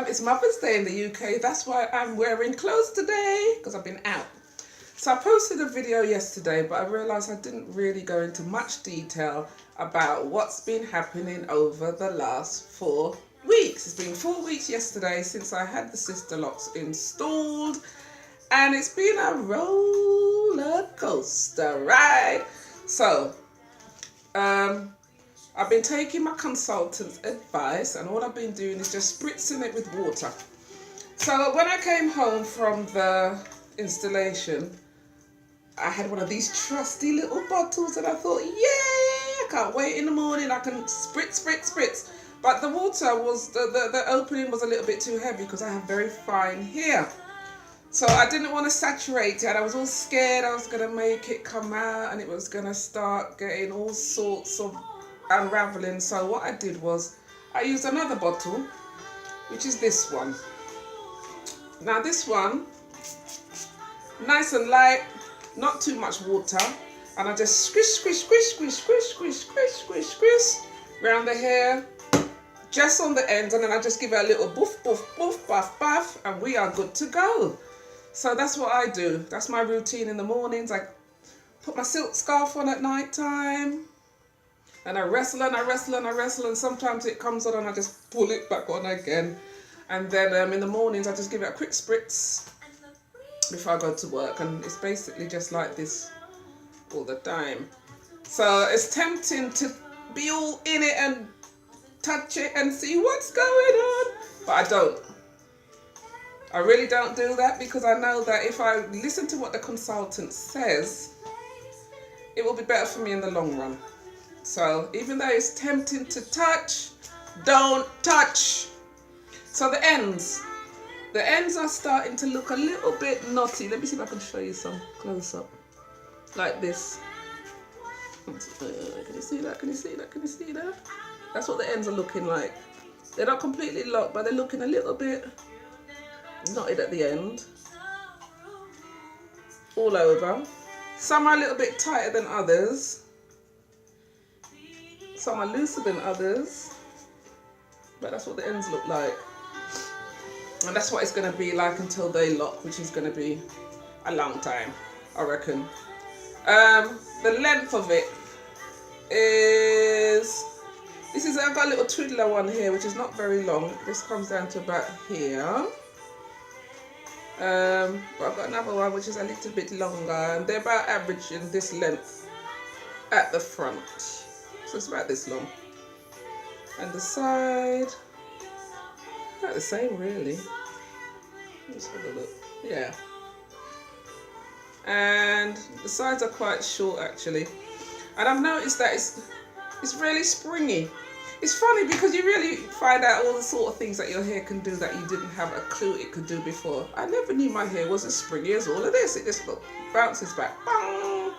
It's Mother's Day in the UK. That's why I'm wearing clothes today, because I've been out. So I posted a video yesterday, but I realised I didn't really go into much detail about what's been happening over the last 4 weeks. It's been 4 weeks yesterday since I had the Sisterlocks installed, and it's been a roller coaster ride. So, I've been taking my consultant's advice, and all I've been doing is just spritzing it with water. So when I came home from the installation, I had one of these trusty little bottles, and I thought, yay, I can't wait in the morning, I can spritz. But the water was, the opening was a little bit too heavy because I have very fine hair. So I didn't want to saturate it, and I was all scared I was going to make it come out and it was going to start getting all sorts of unraveling. So what I did was I used another bottle, which is this one. Now this one, nice and light, not too much water, and I just squish around the hair, just on the ends, and then I just give it a little boof, buff, and we are good to go. So that's what I do. That's my routine in the mornings. I put my silk scarf on at night time, and I wrestle, and sometimes it comes on and I just pull it back on again. And then in the mornings I just give it a quick spritz before I go to work, and it's basically just like this all the time. So it's tempting to be all in it and touch it and see what's going on, but I don't. I really don't do that, because I know that if I listen to what the consultant says, it will be better for me in the long run. So even though it's tempting to touch, don't touch. So the ends are starting to look a little bit knotty. Let me see if I can show you some close up, like this. Can you see that? Can you see that? Can you see that? That's what the ends are looking like. They're not completely locked, but they're looking a little bit knotted at the end, all over. Some are a little bit tighter than others. Some are looser than others, but that's what the ends look like. And that's what it's going to be like until they lock, which is going to be a long time, I reckon. The length of it is, I've got a little twiddler one here, which is not very long. This comes down to about here. But I've got another one which is a little bit longer, and they're about average in this length at the front. So it's about this long. And the side, about the same really. Let's have a look. Yeah. And the sides are quite short actually. And I've noticed that it's really springy. It's funny because you really find out all the sort of things that your hair can do that you didn't have a clue it could do before. I never knew my hair was as springy as all of this. It just bounces back. Bang!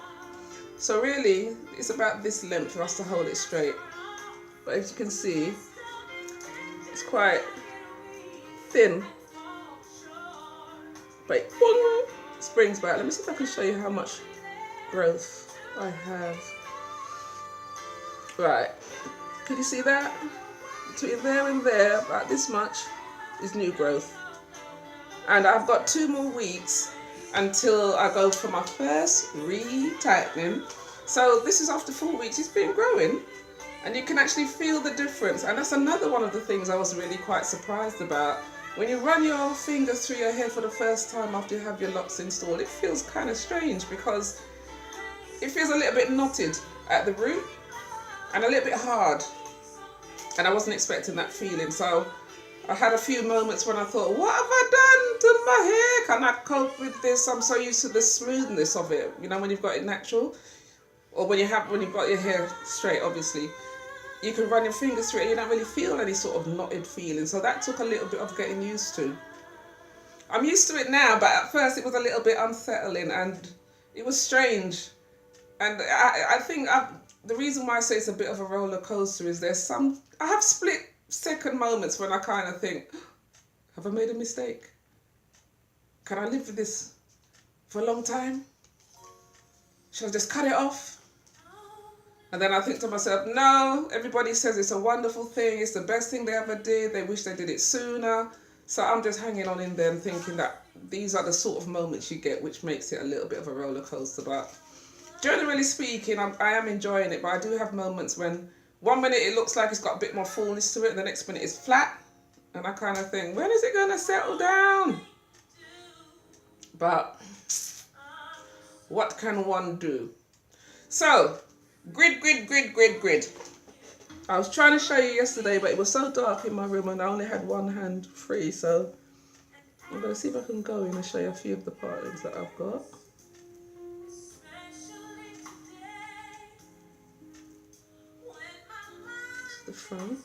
So really, it's about this length for us to hold it straight. But as you can see, it's quite thin. But it springs back. Let me see if I can show you how much growth I have. Right. Can you see that? Between there and there, about this much is new growth. And I've got 2 more weeks until I go for my first re-tightening. So this is after 4 weeks, it's been growing. And you can actually feel the difference. And that's another one of the things I was really quite surprised about. When you run your fingers through your hair for the first time after you have your locks installed, it feels kind of strange because it feels a little bit knotted at the root and a little bit hard, and I wasn't expecting that feeling. So I had a few moments when I thought, what have I done to my hair? Can I cope with this? I'm so used to the smoothness of it, you know, when you've got it natural, or when you've got your hair straight, obviously you can run your fingers through it and you don't really feel any sort of knotted feeling. So that took a little bit of getting used to. I'm used to it now, but at first it was a little bit unsettling and it was strange. And I think the reason why I say it's a bit of a roller coaster is I have split second moments when I kind of think, have I made a mistake? Can I live with this for a long time? Should I just cut it off? And then I think to myself, no, everybody says it's a wonderful thing. It's the best thing they ever did. They wish they did it sooner. So I'm just hanging on in there and thinking that these are the sort of moments you get, which makes it a little bit of a roller coaster. But generally speaking, I am enjoying it. But I do have moments when 1 minute it looks like it's got a bit more fullness to it, and the next minute it's flat. And I kind of think, when is it going to settle down? But what can one do? So, grid. I was trying to show you yesterday, but it was so dark in my room and I only had one hand free. So, I'm going to see if I can go in and show you a few of the patterns that I've got. The front.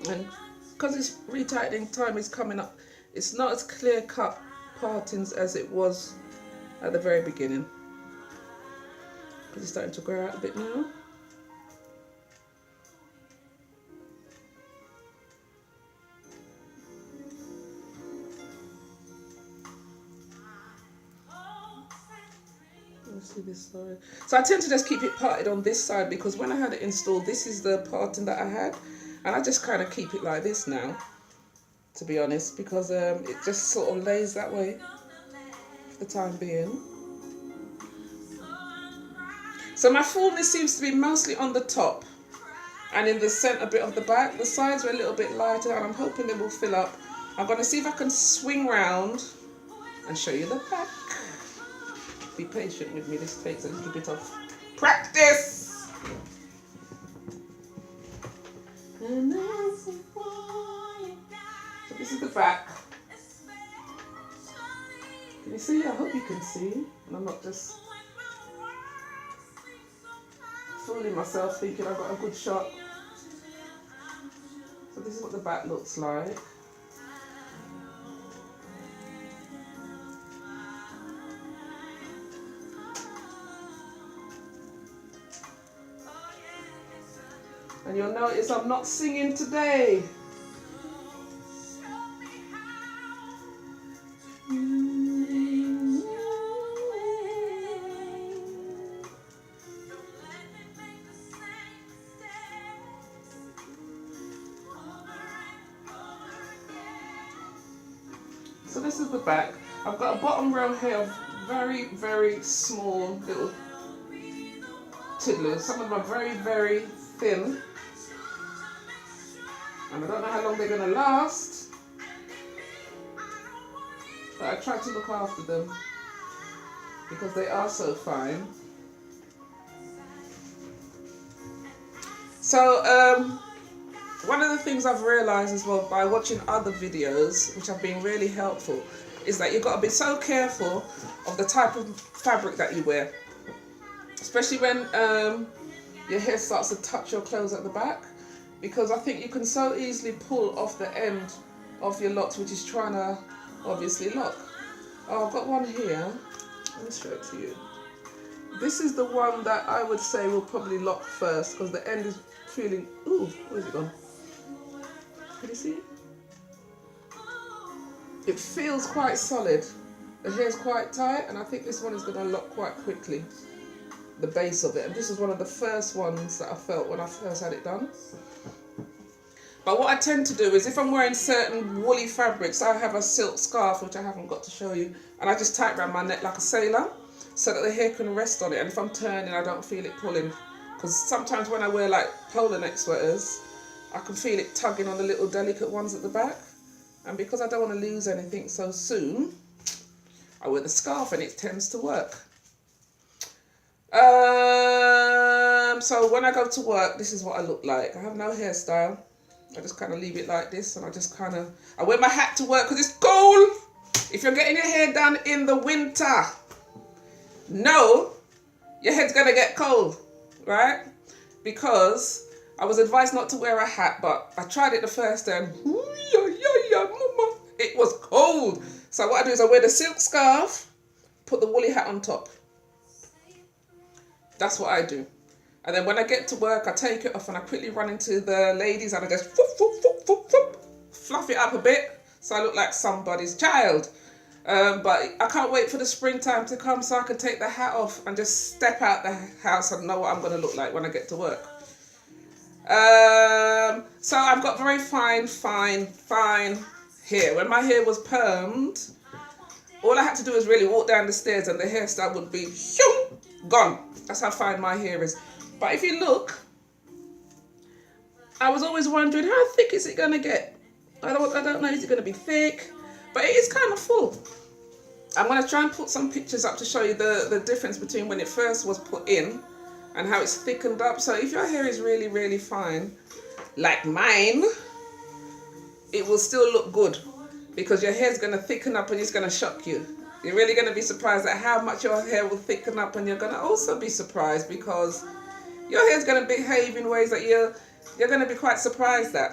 And because it's retightening time is coming up, it's not as clear cut partings as it was at the very beginning, because it's starting to grow out a bit now. Let's see this side. So I tend to just keep it parted on this side, because when I had it installed, this is the parting that I had. And I just kind of keep it like this now, to be honest, because it just sort of lays that way for the time being. So my fullness seems to be mostly on the top and in the centre bit of the back. The sides are a little bit lighter and I'm hoping they will fill up. I'm going to see if I can swing round and show you the back. Be patient with me, this takes a little bit of practice. So this is the back. Can you see? I hope you can see. And I'm not just fooling myself thinking I've got a good shot. So this is what the back looks like. And you'll notice I'm not singing today. So this is the back. I've got a bottom row here of very, very small little tiddlers. Some of them are very, very thin. And I don't know how long they're going to last, but I try to look after them because they are so fine. So one of the things I've realised as well by watching other videos, which have been really helpful, is that you've got to be so careful of the type of fabric that you wear, especially when your hair starts to touch your clothes at the back. Because I think you can so easily pull off the end of your locks, which is trying to obviously lock. Oh, I've got one here. Let me show it to you. This is the one that I would say will probably lock first, because the end is feeling... Ooh, where's it gone? Can you see it? It feels quite solid. The hair's quite tight, and I think this one is going to lock quite quickly. The base of it. And this is one of the first ones that I felt when I first had it done. But what I tend to do is, if I'm wearing certain woolly fabrics, I have a silk scarf, which I haven't got to show you, and I just tie it around my neck like a sailor, so that the hair can rest on it. And if I'm turning, I don't feel it pulling. Because sometimes when I wear like polar neck sweaters, I can feel it tugging on the little delicate ones at the back. And because I don't want to lose anything so soon, I wear the scarf and it tends to work. So when I go to work, this is what I look like. I have no hairstyle. I just kind of leave it like this, and I wear my hat to work because it's cold. If you're getting your hair done in the winter, no, your head's going to get cold, right? Because I was advised not to wear a hat, but I tried it the first day and it was cold. So what I do is I wear the silk scarf, put the woolly hat on top. That's what I do. And then when I get to work, I take it off and I quickly run into the ladies and I just fluff it up a bit so I look like somebody's child. But I can't wait for the springtime to come so I can take the hat off and just step out the house and know what I'm going to look like when I get to work. So I've got very fine hair. When my hair was permed, all I had to do was really walk down the stairs and the hairstyle would be gone. That's how fine my hair is. But if you look, I was always wondering, how thick is it going to get? I don't know, is it going to be thick? But it is kind of full. I'm going to try and put some pictures up to show you the difference between when it first was put in and how it's thickened up. So if your hair is really, really fine, like mine, it will still look good because your hair is going to thicken up and it's going to shock you. You're really going to be surprised at how much your hair will thicken up, and you're going to also be surprised because your hair is going to behave in ways that you're going to be quite surprised at.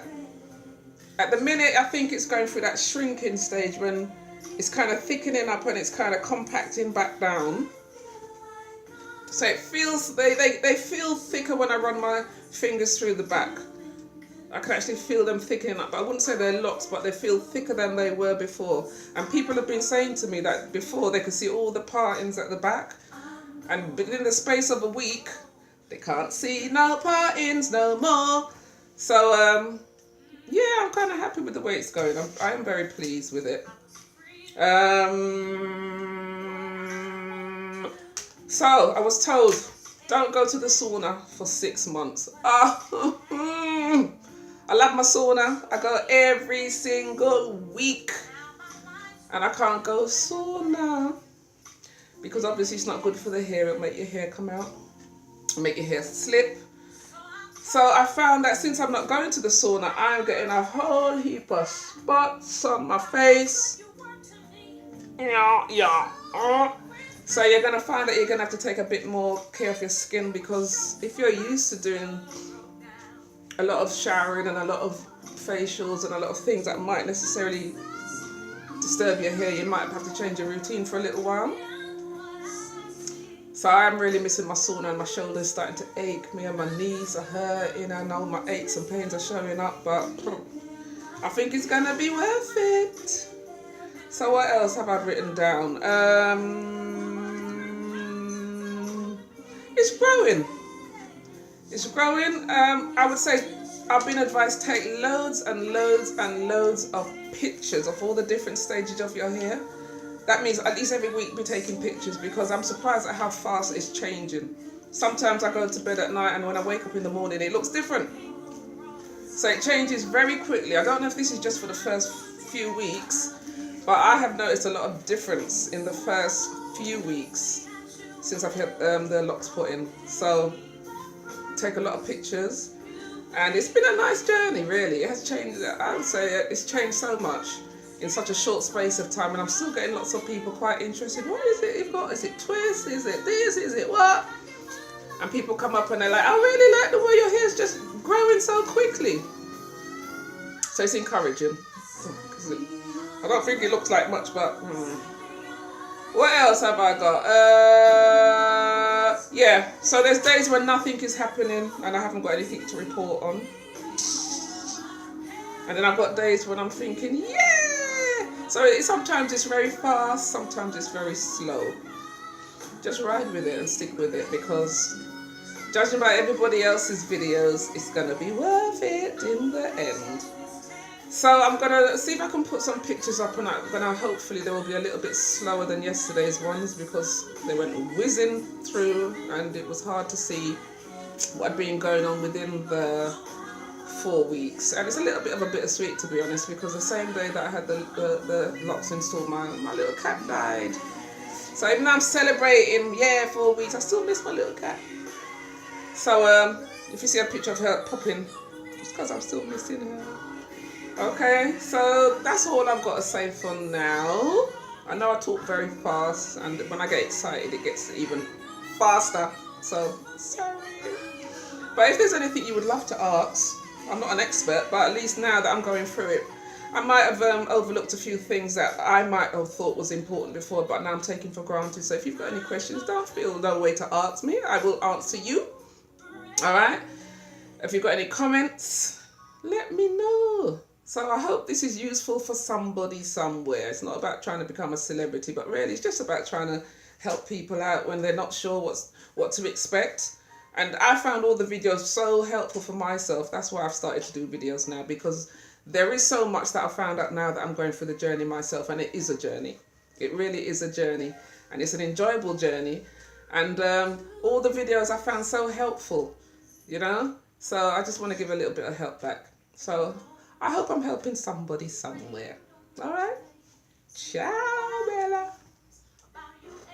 At the minute, I think it's going through that shrinking stage when it's kind of thickening up and it's kind of compacting back down. So it feels, they feel thicker when I run my fingers through the back. I can actually feel them thickening up. I wouldn't say they're locks, but they feel thicker than they were before. And people have been saying to me that before they could see all the partings at the back, and within the space of a week, they can't see no partings no more. So, yeah, I'm kind of happy with the way it's going. I am very pleased with it. So I was told, don't go to the sauna for 6 months. I love my sauna. I go every single week, and I can't go sauna because obviously it's not good for the hair. It'll make your hair come out, make your hair slip. So I found that since I'm not going to the sauna, I'm getting a whole heap of spots on my face. So you're going to find that you're going to have to take a bit more care of your skin, because if you're used to doing a lot of showering and a lot of facials and a lot of things that might necessarily disturb your hair, you might have to change your routine for a little while. So I'm really missing my sauna, and my shoulders starting to ache me and my knees are hurting. I know my aches and pains are showing up, but I think it's going to be worth it. So what else have I written down? It's growing. It's growing. I would say I've been advised to take loads and loads and loads of pictures of all the different stages of your hair. That means at least every week be taking pictures, because I'm surprised at how fast it's changing. Sometimes I go to bed at night and when I wake up in the morning it looks different. So it changes very quickly. I don't know if this is just for the first few weeks, but I have noticed a lot of difference in the first few weeks since I've had the locks put in. So take a lot of pictures, and it's been a nice journey really. It has changed. I would say it's changed so much in such a short space of time, and I'm still getting lots of people quite interested. What is it you've got? Is it twists? Is it this? Is it what? And people come up and they're like, I really like the way your hair's just growing so quickly. So it's encouraging. I don't think it looks like much, but what else have I got? Yeah, so there's days when nothing is happening and I haven't got anything to report on. And then I've got days when I'm thinking, yeah! So sometimes it's very fast, sometimes it's very slow. Just ride with it and stick with it, because judging by everybody else's videos, it's going to be worth it in the end. So I'm going to see if I can put some pictures up, and I'm going to, hopefully they will be a little bit slower than yesterday's ones, because they went whizzing through and it was hard to see what had been going on within the 4 weeks. And it's a little bit of a bittersweet, to be honest, because the same day that I had the locks installed, my little cat died. So even though I'm celebrating, 4 weeks, I still miss my little cat. So if you see a picture of her popping, it's because I'm still missing her. Okay, so that's all I've got to say for now. I know I talk very fast, and when I get excited it gets even faster, so sorry. But if there's anything you would love to ask, I'm not an expert, but at least now that I'm going through it, I might have overlooked a few things that I might have thought was important before, but now I'm taking for granted. So if you've got any questions, don't feel no way to ask me. I will answer you. Alright? If you've got any comments, let me know. So I hope this is useful for somebody somewhere. It's not about trying to become a celebrity, but really it's just about trying to help people out when they're not sure what to expect. And I found all the videos so helpful for myself. That's why I've started to do videos now, because there is so much that I found out now that I'm going through the journey myself, and it is a journey. It really is a journey, and it's an enjoyable journey. And all the videos I found so helpful, you know? So I just want to give a little bit of help back. So I hope I'm helping somebody somewhere. All right? Ciao, baby.